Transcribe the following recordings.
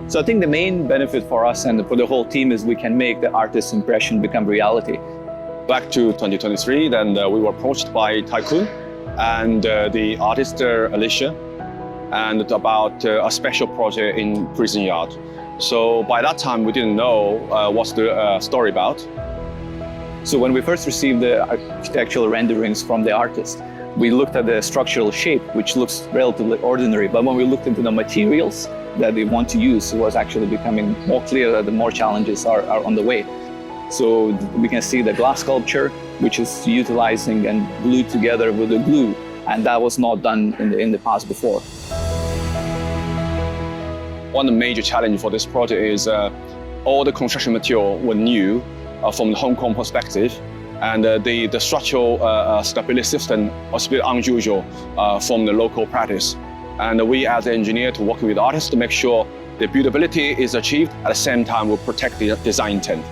So I think the main benefit for us and for the whole team is we can make the artist's impression become reality. Back to 2023, then we were approached by Tai Kwun and the artist Alicia, and about a special project in prison yard. So by that time, we didn't know what's the story about. So when we first received the architectural renderings from the artist, we looked at the structural shape, which looks relatively ordinary. But when we looked into the materials that they want to use, it was actually becoming more clear that the more challenges are on the way. So we can see the glass sculpture, which is utilizing and glued together with the glue, and that was not done in the past before. One of the major challenges for this project is all the construction material were new from the Hong Kong perspective, and the structural stability system was a bit unusual from the local practice. And we as an engineer to work with artists to make sure the buildability is achieved, at the same time we'll protect the design intent.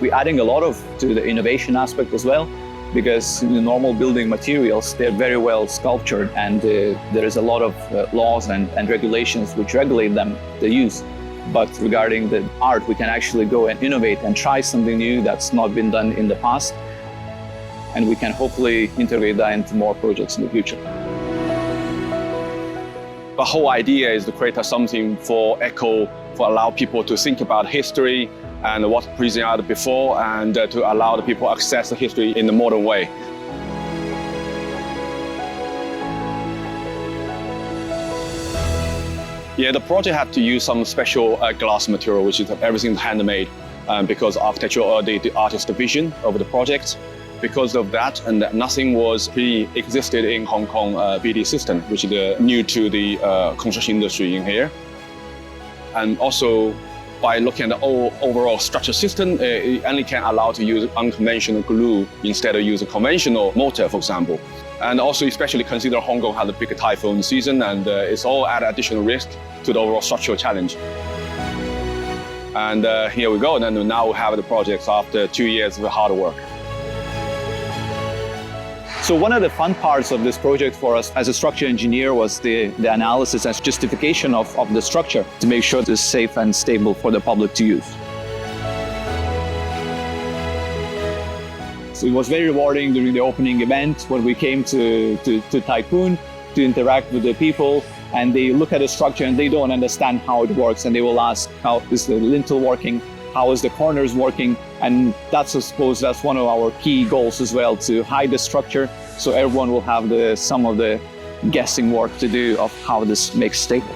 We're adding a lot to the innovation aspect as well, because the normal building materials, they're very well sculptured, and there is a lot of laws and regulations which regulate them, the use. But regarding the art, we can actually go and innovate and try something new that's not been done in the past. And we can hopefully integrate that into more projects in the future. The whole idea is to create something for echo, for allow people to think about history and what prison yard before, and to allow the people access the history in a modern way. Yeah, the project had to use some special glass material, which is everything handmade, because architectural, the artist's vision of the project. Because of that, and that nothing was pre-existed in Hong Kong BD system, which is new to the construction industry in here. And also, by looking at the overall structure system, it only can allow to use unconventional glue instead of use a conventional mortar, for example. And also, especially consider Hong Kong has a big typhoon season, and it's all at additional risk to the overall structural challenge. And here we go, and then now we have the project after 2 years of hard work. So one of the fun parts of this project for us as a structural engineer was the analysis and justification of the structure to make sure it's safe and stable for the public to use. So it was very rewarding during the opening event when we came to Tai Kwun to interact with the people, and they look at the structure and they don't understand how it works, and they will ask, how is the lintel working? How is the corners working? And that's, I suppose, that's one of our key goals as well, to hide the structure so everyone will have some of the guessing work to do of how this makes stable.